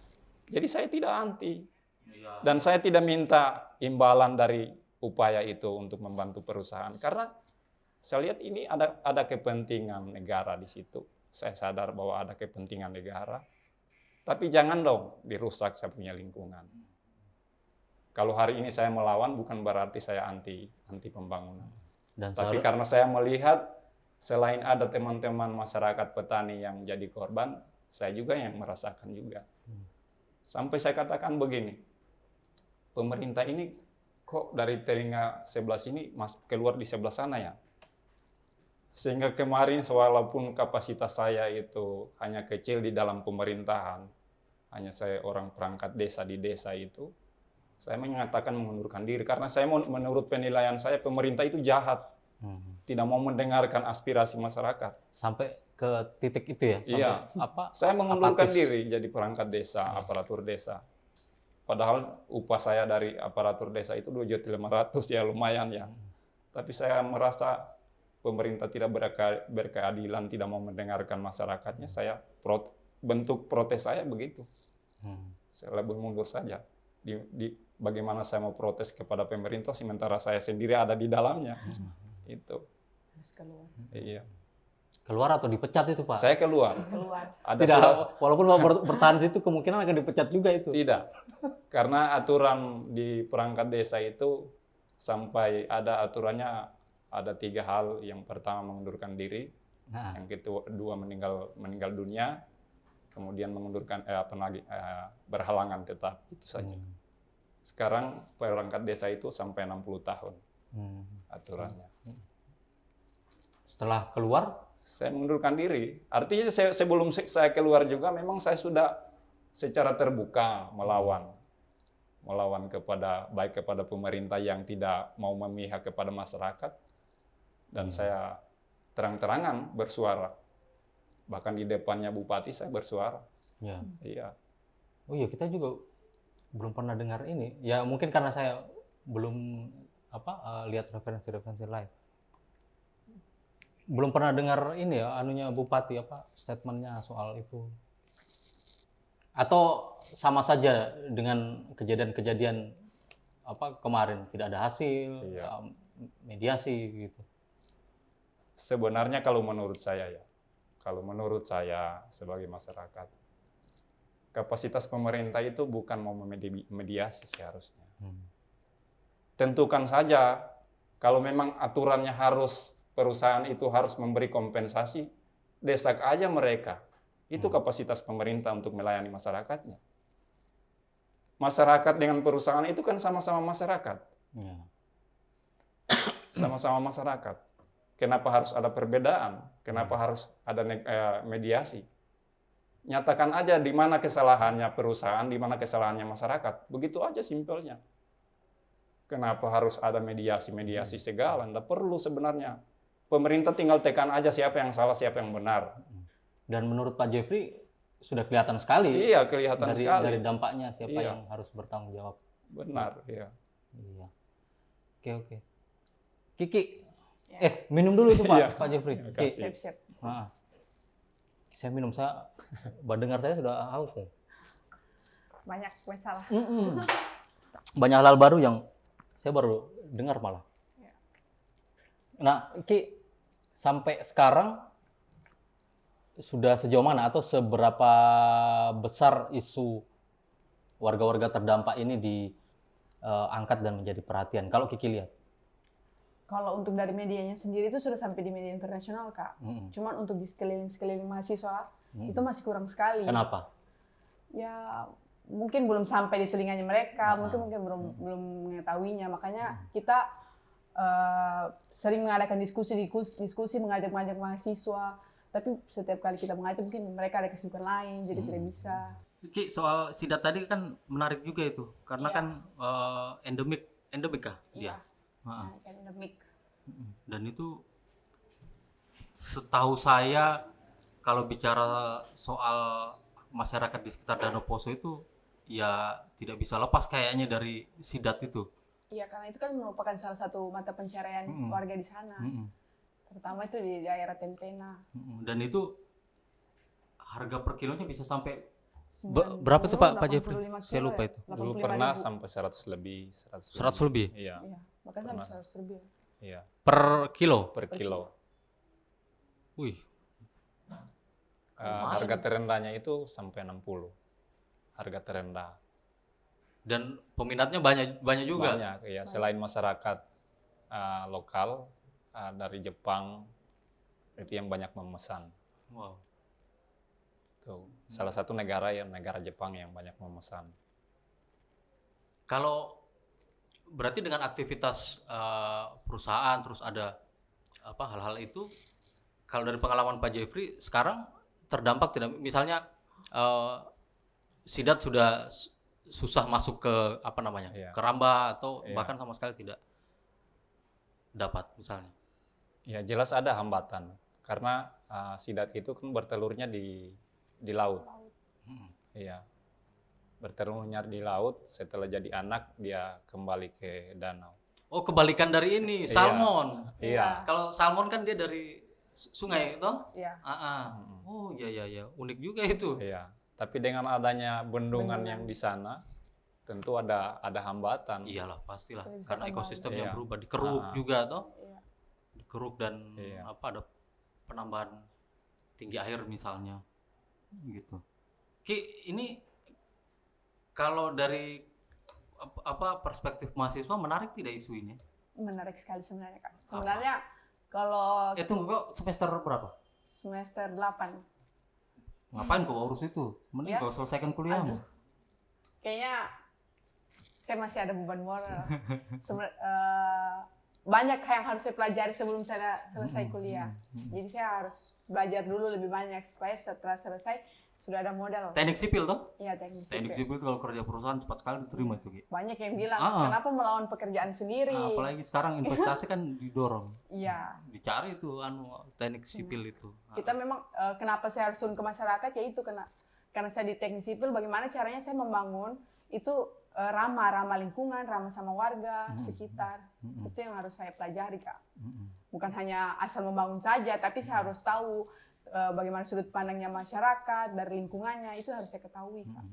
Jadi saya tidak anti. Iya. Dan saya tidak minta imbalan dari upaya itu untuk membantu perusahaan. Karena saya lihat ini ada kepentingan negara di situ. Saya sadar bahwa ada kepentingan negara. Tapi jangan dong dirusak saya punya lingkungan. Kalau hari ini saya melawan bukan berarti saya anti pembangunan. Dan Tapi karena saya melihat selain ada teman-teman masyarakat petani yang jadi korban, saya juga yang merasakan juga. Sampai saya katakan begini, pemerintah ini kok dari telinga sebelah sini keluar di sebelah sana ya? Sehingga kemarin walaupun kapasitas saya itu hanya kecil di dalam pemerintahan, hanya saya orang perangkat desa di desa itu, saya menyatakan mengundurkan diri karena saya menurut penilaian saya pemerintah itu jahat, tidak mau mendengarkan aspirasi masyarakat. sampai ke titik itu ya? Sampai Iya. apa? Saya mengundurkan apatis. diri jadi perangkat desa, aparatur desa. Padahal upah saya dari aparatur desa itu 2.500.000 ya lumayan ya. Tapi saya merasa pemerintah tidak berkeadilan, tidak mau mendengarkan masyarakatnya. Saya bentuk protes saya begitu. Saya lebih mundur saja. Bagaimana saya mau protes kepada pemerintah sementara saya sendiri ada di dalamnya. Itu. Harus keluar. Iya. Keluar atau dipecat itu Pak? Saya keluar. Keluar. Ada Tidak, surat. walaupun Pak bertahan situ kemungkinan akan dipecat juga itu. Tidak. Karena aturan di perangkat desa itu sampai ada aturannya ada 3 hal. Yang pertama mengundurkan diri, Nah, yang kedua meninggal dunia, kemudian mengundurkan berhalangan tetap itu saja. Sekarang perangkat desa itu sampai 60 tahun aturannya. setelah keluar, Saya mengundurkan diri. Artinya sebelum saya keluar juga memang saya sudah secara terbuka melawan baik kepada pemerintah yang tidak mau memihak kepada masyarakat, dan saya terang-terangan bersuara. Bahkan di depannya bupati saya bersuara. ya. Iya. Oh iya, kita juga belum pernah dengar ini. Ya mungkin karena saya belum lihat referensi-referensi lain. Belum pernah dengar ini ya, anunya bupati statementnya soal itu. Atau sama saja dengan kejadian-kejadian kemarin tidak ada hasil, Iya. mediasi gitu. Sebenarnya kalau menurut saya sebagai masyarakat, kapasitas pemerintah itu bukan mau mediasi seharusnya. Tentukan saja kalau memang aturannya perusahaan itu harus memberi kompensasi, desak aja mereka. Itu kapasitas pemerintah untuk melayani masyarakatnya. Masyarakat dengan perusahaan itu kan sama-sama masyarakat. Ya. Sama-sama masyarakat. Kenapa harus ada perbedaan? Kenapa harus ada mediasi? Nyatakan aja di mana kesalahannya perusahaan, di mana kesalahannya masyarakat. Begitu aja simpelnya. Kenapa harus ada mediasi segala? Nggak perlu sebenarnya. Pemerintah tinggal tekan aja siapa yang salah, siapa yang benar. Dan menurut Pak Jeffrey sudah kelihatan sekali. Iya, kelihatan sekali. Dari dampaknya siapa Iya. yang harus bertanggung jawab. Benar, iya. Iya. Oke. Kiki, minum dulu itu Pak, Iya. Pak Jeffrey. Terima Ki. kasih. Siap-siap. Saya minum, dengar saya sudah haus nih. Banyak masalah. Banyak hal baru yang saya baru dengar malah. Ya. Nah, Ki, sampai sekarang sudah sejauh mana atau seberapa besar isu warga-warga terdampak ini diangkat dan menjadi perhatian? Kalau Kiki lihat. Kalau untuk dari medianya sendiri itu sudah sampai di media internasional, Kak. Cuman untuk di sekeliling mahasiswa itu masih kurang sekali. Kenapa? Ya mungkin belum sampai di telinganya mereka, mungkin belum mengetahuinya. Makanya kita sering mengadakan diskusi, mengajak mahasiswa. Tapi setiap kali kita mengajak mungkin mereka ada kesibukan lain, jadi tidak bisa. Ki, soal sidat tadi kan menarik juga itu, karena kan endemik kah dia? Endemik. Dan itu setahu saya kalau bicara soal masyarakat di sekitar Danau Poso itu ya tidak bisa lepas kayaknya dari sidat itu. Iya, karena itu kan merupakan salah satu mata pencarian warga di sana. Terutama itu di daerah Tentena. Dan itu harga per kilonya bisa sampai 90, berapa tuh Pak Jeffrey? 85 Saya kilo lupa ya? itu. Dulu 85.000. pernah sampai 100 lebih, 100 lebih? Iya, Iya, bahkan sampai Pernah. 100 lebih. iya, Per kilo? per kilo. Wih, Harga terendahnya itu sampai 60. Harga terendah. dan peminatnya banyak juga. Banyak, ya. Selain masyarakat lokal dari Jepang itu yang banyak memesan. Wow. Tuh, salah satu negara Jepang yang banyak memesan. Kalau berarti dengan aktivitas perusahaan terus ada hal-hal itu, kalau dari pengalaman Pak Jeffrey sekarang terdampak tidak? Misalnya Sidat sudah susah masuk ke Iya. ke Ramba atau Iya. bahkan sama sekali tidak dapat misalnya. Ya jelas ada hambatan karena Sidat itu kan bertelurnya di laut. Hmm. Iya. Bertelurnya di laut, setelah jadi anak dia kembali ke danau. Oh, kebalikan dari ini, Iya. salmon. Iya. Kalau salmon kan dia dari sungai toh? Iya. Oh, iya, unik juga itu. Iya. Tapi dengan adanya bendungan yang di sana, tentu ada hambatan. Iyalah, pastilah. Tidak bisa Karena kembali. ekosistemnya Iya. berubah, dikeruk Ah. juga toh. Iya. Dikeruk dan Iya. ada penambahan tinggi air misalnya. Gitu. Ki, ini kalau dari perspektif mahasiswa menarik tidak isu ini? Menarik sekali sebenarnya Kak. Sebenarnya kalau Tunggu kok semester berapa? semester 8 Ngapain kau urus itu? Mending Ya. kau selesaikan kuliahmu. kayaknya saya masih ada beban moral. Banyak yang harus saya pelajari sebelum saya selesai kuliah. Jadi saya harus belajar dulu lebih banyak supaya setelah selesai sudah ada modal. Teknik sipil toh? Iya, teknik Teknik sipil. sipil itu kalau kerja perusahaan cepat sekali diterima itu, Ki. Banyak yang bilang, Ah. kenapa melawan pekerjaan sendiri? Apalagi sekarang investasi kan didorong. Iya. Dicari itu teknik sipil itu. Kita memang kenapa saya harus turun ke masyarakat ya itu karena saya di teknik sipil bagaimana caranya saya membangun itu ramah lingkungan, ramah sama warga sekitar. Itu yang harus saya pelajari, Kak. Bukan hanya asal membangun saja, tapi saya harus tahu bagaimana sudut pandangnya masyarakat dari lingkungannya, itu harus saya ketahui, Kak.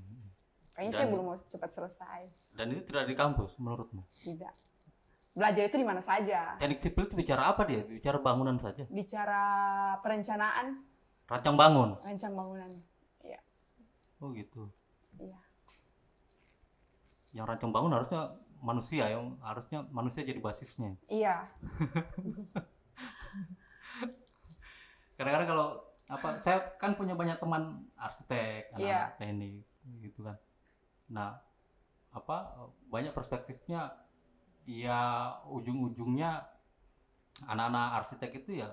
Kayaknya saya belum mau cepat selesai. Dan itu tidak di kampus menurutmu? Tidak. Belajar itu di mana saja. Teknik sipil itu bicara apa dia? Bicara bangunan saja. Bicara perencanaan, Rancang bangun. rancang bangunan. Iya. Oh gitu. Iya. Yang rancang bangun harusnya manusia, yang harusnya manusia jadi basisnya. Iya. Kadang-kadang kalau saya kan punya banyak teman arsitek, anak-anak Iya. teknik gitu kan. Nah, banyak perspektifnya ya ujung-ujungnya anak-anak arsitek itu ya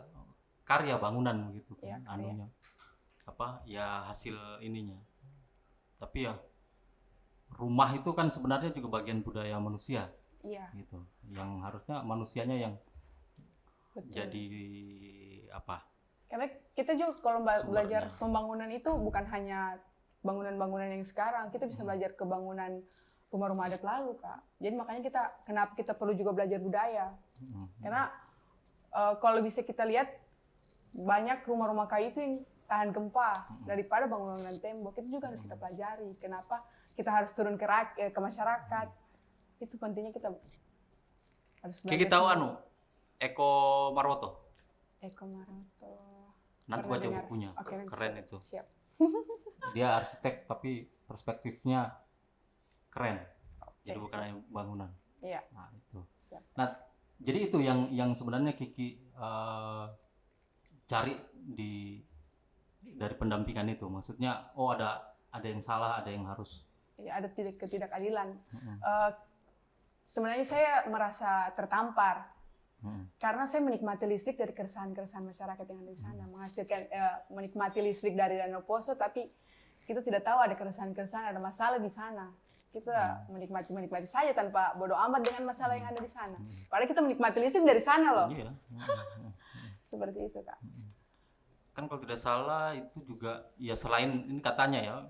karya bangunan begitu kan, Iya, karya. anunya. Ya hasil ininya. Tapi ya rumah itu kan sebenarnya juga bagian budaya manusia Iya. gitu. Yang harusnya manusianya yang Betul. jadi Karena kita juga kalau Sumbernya. belajar pembangunan itu bukan hanya bangunan-bangunan yang sekarang, kita bisa belajar ke bangunan rumah-rumah adat lalu, Kak. Jadi makanya kenapa kita perlu juga belajar budaya. Karena kalau bisa kita lihat banyak rumah-rumah kayu itu yang tahan gempa daripada bangunan tembok. Itu juga harus kita pelajari. Kenapa kita harus turun ke masyarakat? Itu pentingnya kita harus belajar. Kayak kita tahu semua. Eko Marwoto. Eko Maroto. Nanti Pernah baca dengar. bukunya. Oke, nanti Keren siap. itu. Siap. Dia arsitek tapi perspektifnya keren. Jadi Oke, bukan hanya bangunan. Iya. Nah, itu. Siap. Nah, jadi itu yang sebenarnya Kiki cari dari pendampingan itu. Maksudnya ada yang salah, ada yang harus. Ya, ada ketidakadilan. Sebenarnya saya merasa tertampar karena saya menikmati listrik dari keresahan-keresahan masyarakat yang ada di sana, menghasilkan menikmati listrik dari Danau Poso, tapi kita tidak tahu ada keresahan-keresahan, ada masalah di sana. Kita menikmati saja tanpa bodoh amat dengan masalah yang ada di sana. Padahal kita menikmati listrik dari sana loh. Iya. Seperti itu, Kak. Kan kalau tidak salah itu juga ya selain ini katanya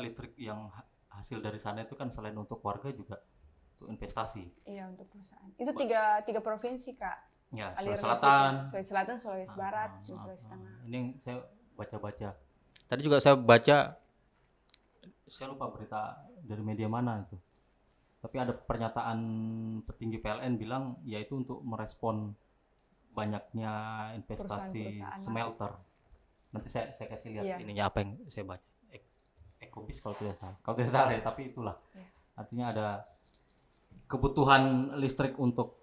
listrik yang hasil dari sana itu kan selain untuk warga juga untuk investasi. Iya, untuk perusahaan. Itu tiga provinsi, Kak. Ya, Aliran Sulawesi Selatan, Sulawesi Selatan, Sulawesi Barat, dan Sulawesi Tengah. Ini yang saya baca-baca. Tadi juga saya baca, saya lupa berita dari media mana itu. Tapi ada pernyataan petinggi PLN bilang yaitu untuk merespon banyaknya investasi Perusahaan-perusahaan smelter. Nanti saya kasih lihat Iya. ininya apa yang saya baca. Ecobis kalau tidak salah. Kalau tidak salah ya, tapi itulah. Iya. Artinya ada kebutuhan listrik untuk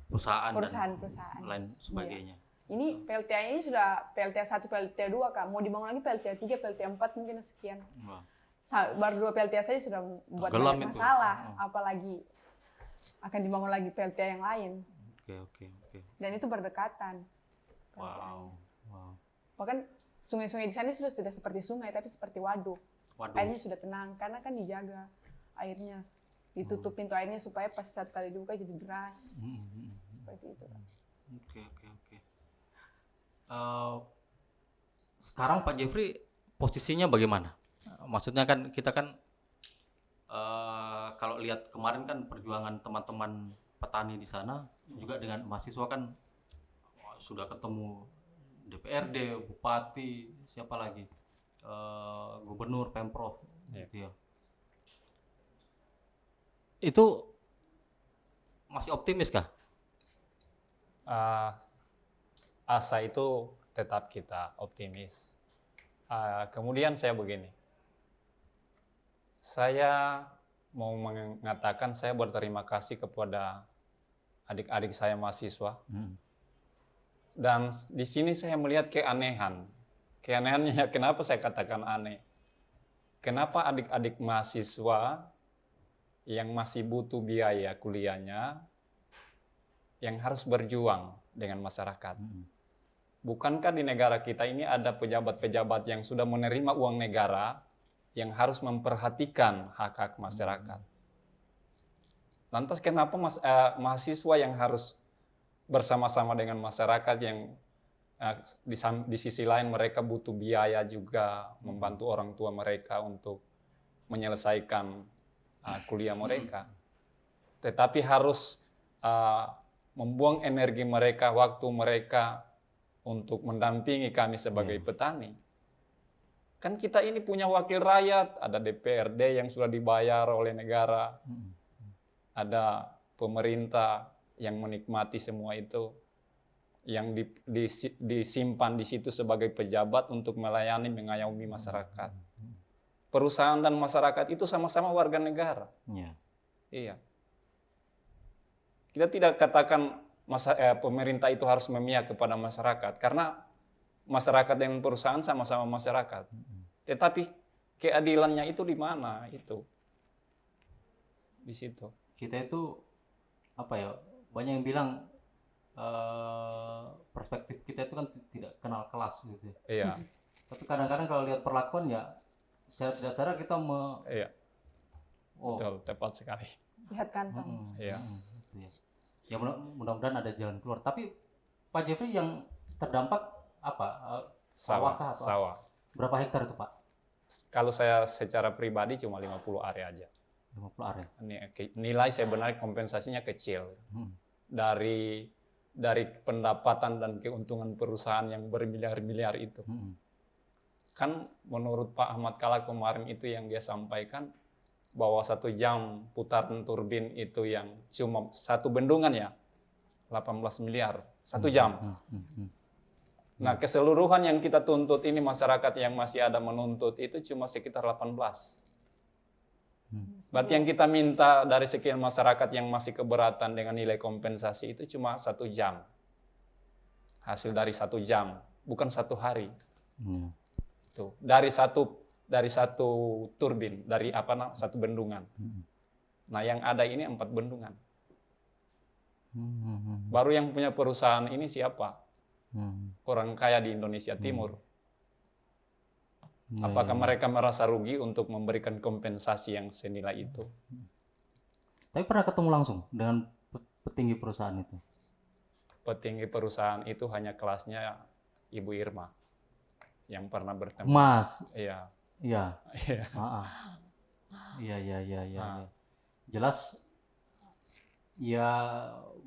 perusahaan dan Perusahaan-perusahaan. lain sebagainya. Ini PLTA ini sudah PLTA 1, PLTA 2 Kak. Mau dibangun lagi PLTA 3, PLTA 4 mungkin sekian. Wah. Baru 2 PLTA saja sudah buat Gelam banyak itu. masalah, apalagi akan dibangun lagi PLTA yang lain. Oke. Dan itu berdekatan. Wow. Bahkan sungai-sungai di sana sudah tidak seperti sungai, tapi seperti waduk. Waduh. Airnya sudah tenang, karena kan dijaga airnya. Ditutup pintu airnya supaya pas saat kali dibuka jadi deras. Seperti itu. Oke. Sekarang Pak Jeffrey posisinya bagaimana? Maksudnya kan kita kan kalau lihat kemarin kan perjuangan teman-teman petani di sana juga dengan mahasiswa kan sudah ketemu DPRD, bupati, siapa lagi, gubernur, pemprov, gitu ya. Itu masih optimis kah? Asa itu tetap kita optimis. Kemudian saya begini, saya mau mengatakan saya berterima kasih kepada adik-adik saya mahasiswa. Dan di sini saya melihat keanehan. Keanehannya kenapa saya katakan aneh? Kenapa adik-adik mahasiswa yang masih butuh biaya kuliahnya yang harus berjuang dengan masyarakat? Bukankah di negara kita ini ada pejabat-pejabat yang sudah menerima uang negara yang harus memperhatikan hak-hak masyarakat? Lantas kenapa mahasiswa yang harus bersama-sama dengan masyarakat yang di sisi lain mereka butuh biaya juga membantu orang tua mereka untuk menyelesaikan kuliah mereka, tetapi harus membuang energi mereka, waktu mereka untuk mendampingi kami sebagai petani. Kan kita ini punya wakil rakyat, ada DPRD yang sudah dibayar oleh negara, ada pemerintah yang menikmati semua itu, yang disimpan di situ sebagai pejabat untuk melayani, mengayomi masyarakat. Perusahaan dan masyarakat itu sama-sama warga negara. Iya. Kita tidak katakan pemerintah itu harus memihak kepada masyarakat, karena masyarakat dan perusahaan sama-sama masyarakat. Tetapi keadilannya itu di mana? Itu di situ. Kita itu apa ya? Banyak yang bilang perspektif kita itu kan tidak kenal kelas gitu. Iya. Tapi kadang-kadang kalau lihat perlakuan ya secara tidak sadar kita Iya. Betul, tepat sekali. Lihat kantong. Iya. Gitu ya. Ya mudah-mudahan ada jalan keluar. Tapi Pak Jeffrey yang terdampak apa? Sawah kah apa? Sawah. Berapa hektar itu Pak? Kalau saya secara pribadi cuma 50 area aja. 50 area. Nilai sebenarnya kompensasinya kecil. Dari pendapatan dan keuntungan perusahaan yang bermiliar-miliar itu. Kan menurut Pak Ahmad Kala kemarin itu yang dia sampaikan, bahwa 1 jam putaran turbin itu yang cuma satu bendungan ya, 18 miliar, 1 jam. Nah, keseluruhan yang kita tuntut ini, masyarakat yang masih ada menuntut itu cuma sekitar 18. Berarti yang kita minta dari sekian masyarakat yang masih keberatan dengan nilai kompensasi itu cuma 1 jam. Hasil dari 1 jam, bukan 1 hari. Tuh, dari satu turbin, dari satu bendungan. Nah, yang ada ini 4 bendungan. Baru yang punya perusahaan ini siapa? Orang kaya di Indonesia Timur. Apakah mereka merasa rugi untuk memberikan kompensasi yang senilai itu? Tapi pernah ketemu langsung dengan petinggi perusahaan itu? Petinggi perusahaan itu hanya kelasnya Ibu Irma yang pernah bertemu. Mas. Iya. Iya. Iya. Jelas ya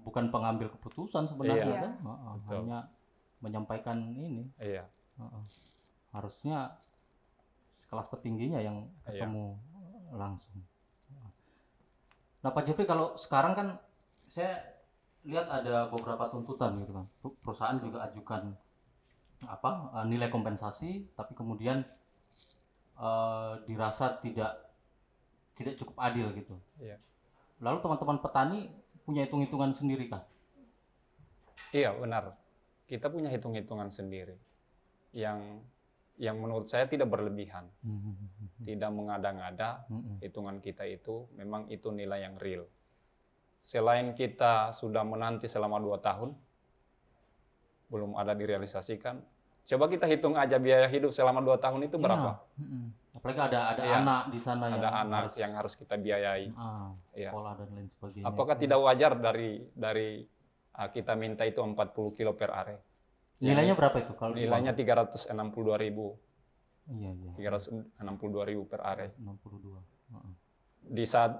bukan pengambil keputusan sebenarnya kan. Hanya menyampaikan ini. Iya. harusnya kelas petingginya yang ketemu langsung. Nah Pak Jeffrey, kalau sekarang kan saya lihat ada beberapa tuntutan gitu kan, perusahaan juga ajukan nilai kompensasi, tapi kemudian dirasa tidak cukup adil gitu. Iya. Lalu teman-teman petani punya hitung-hitungan sendiri kah? Iya, benar. Kita punya hitung-hitungan sendiri yang menurut saya tidak berlebihan, tidak mengada-ngada. Hitungan kita itu memang itu nilai yang real. Selain kita sudah menanti selama 2 tahun, belum ada direalisasikan. Coba kita hitung aja biaya hidup selama 2 tahun itu berapa? Apalagi ada Iya, anak di sana ada anak yang harus kita biayai. sekolah dan lain sebagainya. Apakah tidak wajar dari kita minta itu 40 kilo per are? Nilainya berapa itu kalau Nilainya 362.000. Iya. 362.000 per are. 62. Di saat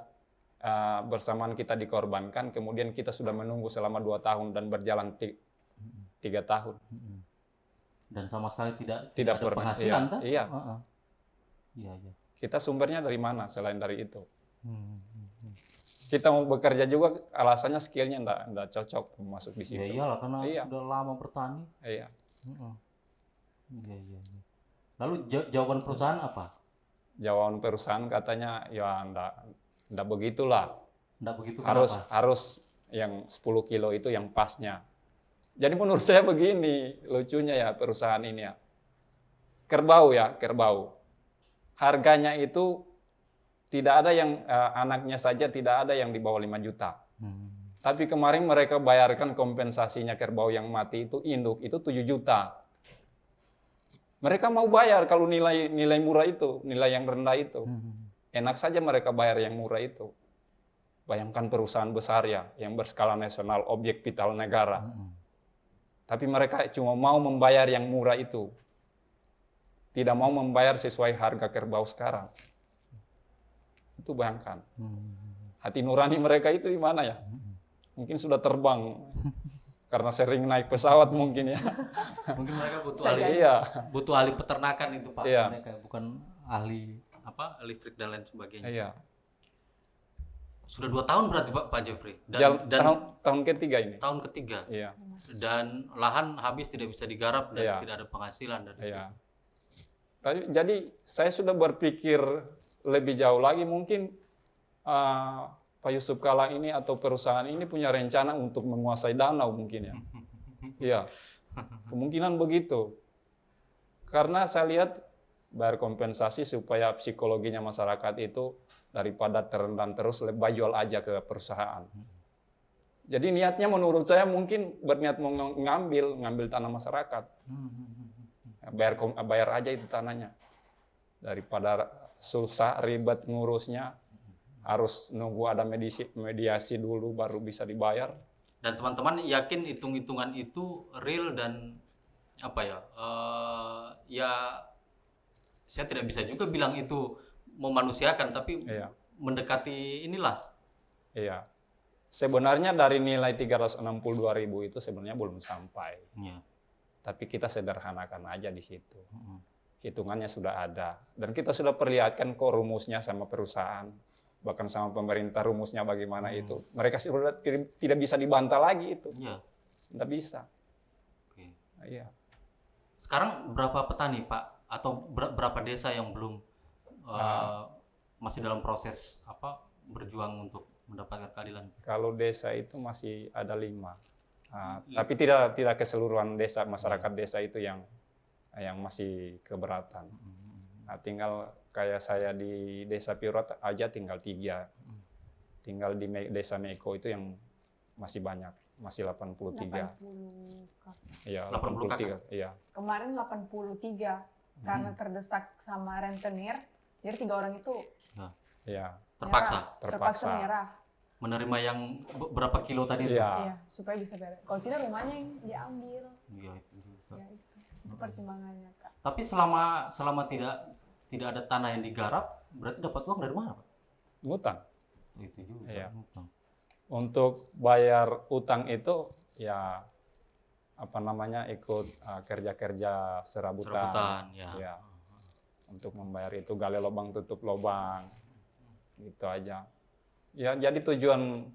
bersamaan kita dikorbankan, kemudian kita sudah menunggu selama 2 tahun dan berjalan 3 tahun. Dan sama sekali tidak ada pernah, penghasilan, kan? Iya. Iya. Kita sumbernya dari mana selain dari itu? Kita mau bekerja juga, alasannya skillnya enggak cocok masuk di situ. Ya iyalah, karena sudah lama bertani. Iya. Iya. Lalu jawaban perusahaan apa? Jawaban perusahaan katanya ya enggak begitulah. Enggak begitu, Harus yang 10 kilo itu yang pasnya. Jadi menurut saya begini, lucunya ya perusahaan ini ya. Kerbau. Harganya itu tidak ada yang anaknya saja, tidak ada yang di bawah 5 juta. Tapi kemarin mereka bayarkan kompensasinya kerbau yang mati itu induk itu 7 juta. Mereka mau bayar kalau nilai murah itu, nilai yang rendah itu. Enak saja mereka bayar yang murah itu. Bayangkan perusahaan besar ya, yang berskala nasional, objek vital negara. Tapi mereka cuma mau membayar yang murah itu. Tidak mau membayar sesuai harga kerbau sekarang. Itu bayangkan. Hati nurani mereka itu di mana ya? Mungkin sudah terbang. Karena sering naik pesawat mungkin ya. Mungkin mereka butuh ahli peternakan itu Pak. Iya. Mereka bukan ahli listrik dan lain sebagainya. Iya. Sudah 2 tahun berarti Pak Jeffrey. Tahun ketiga ini. Tahun ketiga. Iya. Dan lahan habis tidak bisa digarap dan tidak ada penghasilan dari situ. Jadi saya sudah berpikir lebih jauh lagi, mungkin Pak Yusuf Kala ini atau perusahaan ini punya rencana untuk menguasai danau mungkin ya. Iya, kemungkinan begitu. Karena saya lihat bayar kompensasi supaya psikologinya masyarakat itu daripada terendam terus, lebih jual aja ke perusahaan. Jadi niatnya menurut saya mungkin berniat mau ngambil tanah masyarakat. Bayar aja itu tanahnya. Daripada susah, ribet ngurusnya, harus nunggu ada mediasi dulu baru bisa dibayar. Dan teman-teman yakin hitung-hitungan itu real dan ya saya tidak bisa juga bilang itu memanusiakan, tapi mendekati inilah. Iya. Sebenarnya dari nilai 362.000 itu sebenarnya belum sampai. Iya. Tapi kita sederhanakan aja di situ. Hitungannya sudah ada. Dan kita sudah perlihatkan kok rumusnya sama perusahaan. Bahkan sama pemerintah rumusnya bagaimana itu. Mereka sudah tidak bisa dibantah lagi itu. Iya. Tidak bisa. Oke. Iya. Sekarang berapa petani Pak? Atau berapa desa yang belum masih dalam proses berjuang untuk mendapatkan keadilan? Kalau desa itu masih ada 5. Tapi tidak keseluruhan desa, masyarakat desa itu yang masih keberatan. Nah, tinggal kayak saya di Desa Pirot aja tinggal 3. Tinggal di Desa Meko itu yang masih banyak, masih 83. 80 Iya, 83. Iya. Kemarin 83 karena terdesak sama rentenir. Jadi 3 orang itu terpaksa menyerah. Menerima yang berapa kilo tadi itu? Iya, supaya bisa beres. Kalau tidak rumahnya yang diambil. Iya, itu juga. Ya, itu pertimbangannya, Kak. Tapi selama tidak ada tanah yang digarap, berarti dapat uang dari mana, Pak? Ngutang. Itu juga, iya. Ngutang. Untuk bayar utang itu ya apa namanya ikut kerja-kerja serabutan. Serabutan, ya. Ya, untuk membayar itu gali lubang tutup lubang, gitu aja. Ya, jadi tujuan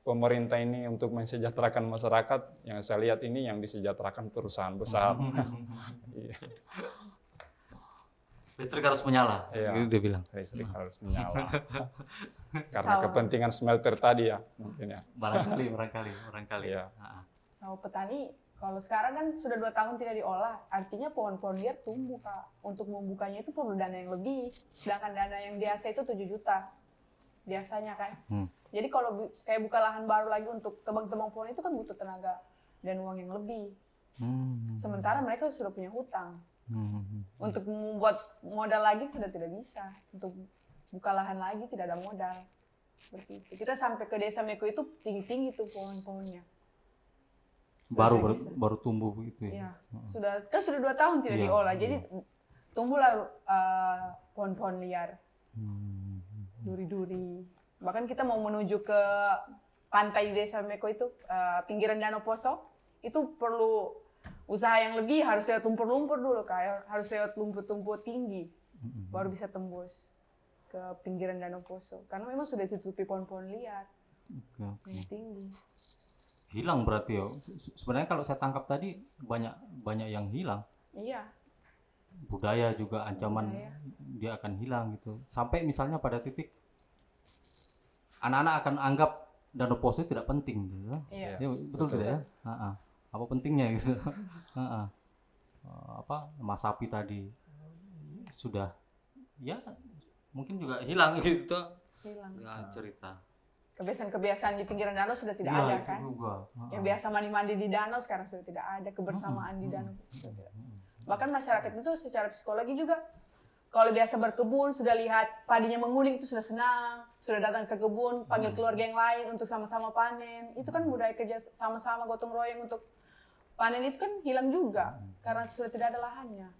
pemerintah ini untuk mensejahterakan masyarakat, yang saya lihat ini yang disejahterakan perusahaan besar. Iya. Listrik harus menyala, Iya. gitu dia bilang. Listrik harus menyala. Karena kepentingan smelter tadi ya, mungkin ya. Barangkali. Iya. Sawah petani, kalau sekarang kan sudah 2 tahun tidak diolah, artinya pohon-pohon liar tumbuh, Kak. Untuk membukanya itu perlu dana yang lebih, sedangkan dana yang biasa itu 7 juta. Biasanya kan. Jadi kalau kayak buka lahan baru lagi untuk tebang-tebang pohon itu kan butuh tenaga dan uang yang lebih. Sementara mereka sudah punya hutang. Untuk membuat modal lagi sudah tidak bisa. Untuk buka lahan lagi tidak ada modal. Seperti itu. Kita sampai ke desa Meko itu tinggi-tinggi tuh pohon-pohonnya. Baru tumbuh begitu ya. Iya. Sudah 2 tahun tidak diolah. Jadi tumbuhlah pohon-pohon liar. Duri-duri. Bahkan kita mau menuju ke pantai di desa Meko itu, pinggiran Danau Poso, itu perlu usaha yang lebih, harus lewat lumpur-lumpur dulu, Kak. Harus lewat lumpur-lumpur tinggi, baru bisa tembus ke pinggiran Danau Poso. Karena memang sudah ditutupi pohon-pohon liar yang tinggi. Hilang berarti ya. Sebenarnya kalau saya tangkap tadi banyak yang hilang. Iya. Budaya juga ancaman dia akan hilang gitu. Sampai misalnya pada titik anak-anak akan anggap Danau Poso tidak penting gitu. Iya. Ya, betul tidak ya? Apa pentingnya gitu. Mas Sapi tadi sudah ya mungkin juga hilang gitu. Hilang. Dengan cerita. Kebiasaan-kebiasaan di pinggiran danau sudah tidak ada kan? Juga. Yang biasa mandi-mandi di danau sekarang sudah tidak ada, kebersamaan di danau sudah tidak. Bahkan masyarakat itu secara psikologi juga, kalau biasa berkebun sudah lihat padinya menguning itu sudah senang, sudah datang ke kebun panggil keluarga yang lain untuk sama-sama panen. Itu kan budaya kerja sama-sama gotong royong untuk panen itu kan hilang juga karena sudah tidak ada lahannya.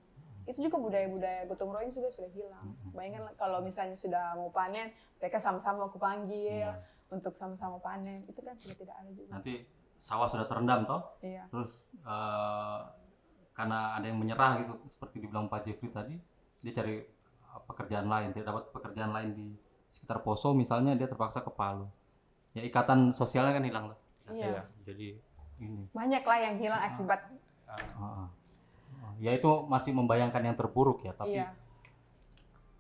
Itu juga budaya-budaya gotong royong juga sudah hilang. Bayangkan kalau misalnya sudah mau panen, mereka sama-sama aku panggil untuk sama-sama panen, itu kan sudah tidak ada juga. Nanti sawah sudah terendam toh, terus karena ada yang menyerah gitu, seperti dibilang Pak Jeffrey tadi, dia cari pekerjaan lain, tidak dapat pekerjaan lain di sekitar Poso misalnya, dia terpaksa ke Palu. Ya ikatan sosialnya kan hilang tuh. Iya. Jadi ini. Banyak lah yang hilang akibat. Ya itu masih membayangkan yang terburuk ya, tapi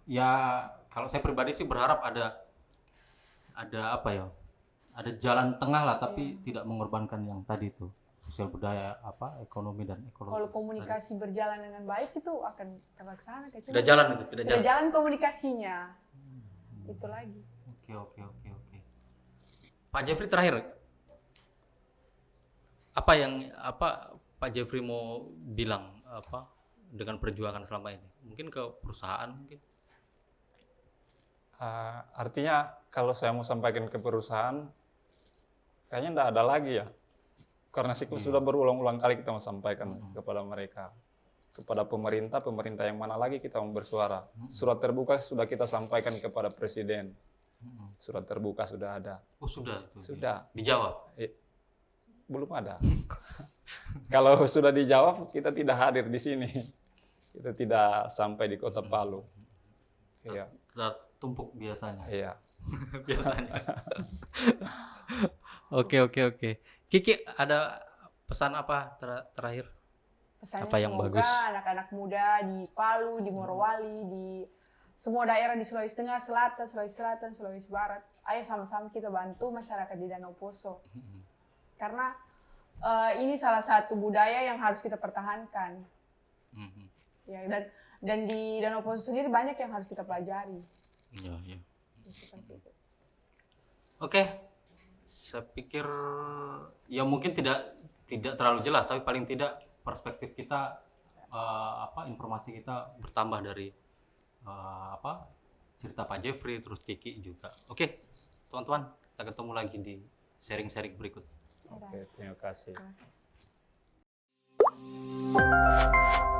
ya kalau saya pribadi sih berharap ada apa ya, ada jalan tengah lah, tapi tidak mengorbankan yang tadi itu sosial budaya, ekonomi dan ekologis. Kalau komunikasi berjalan dengan baik itu akan terlaksana. Tidak jalan itu, tidak jalan komunikasinya. Itu lagi. Oke. Pak Jeffrey terakhir, apa Pak Jeffrey mau bilang dengan perjuangan selama ini? Mungkin ke perusahaan mungkin. Artinya kalau saya mau sampaikan ke perusahaan, kayaknya tidak ada lagi ya. Karena sudah berulang-ulang kali kita mau sampaikan kepada mereka. Kepada pemerintah yang mana lagi kita mau bersuara. Surat terbuka sudah kita sampaikan kepada Presiden. Surat terbuka sudah ada. Oh sudah? Sudah. Dijawab? Belum ada. Kalau sudah dijawab, kita tidak hadir di sini. Kita tidak sampai di Kota Palu. Iya. Kita tumpuk biasanya. Iya. Biasanya. Oke. Kiki ada pesan apa terakhir? Pesannya apa yang semoga bagus? Anak-anak muda di Palu, di Morowali, di semua daerah di Sulawesi Tengah, Sulawesi Selatan, Sulawesi Barat, ayo sama-sama kita bantu masyarakat di Danau Poso. Karena ini salah satu budaya yang harus kita pertahankan. Ya, dan di Danau Poso sendiri banyak yang harus kita pelajari. Iya. Oke. Saya pikir ya mungkin tidak terlalu jelas, tapi paling tidak perspektif kita informasi kita bertambah dari cerita Pak Jeffrey terus Kiki juga. Oke, teman-teman, kita ketemu lagi di sharing-sharing berikutnya. Oke, terima kasih. Terima kasih.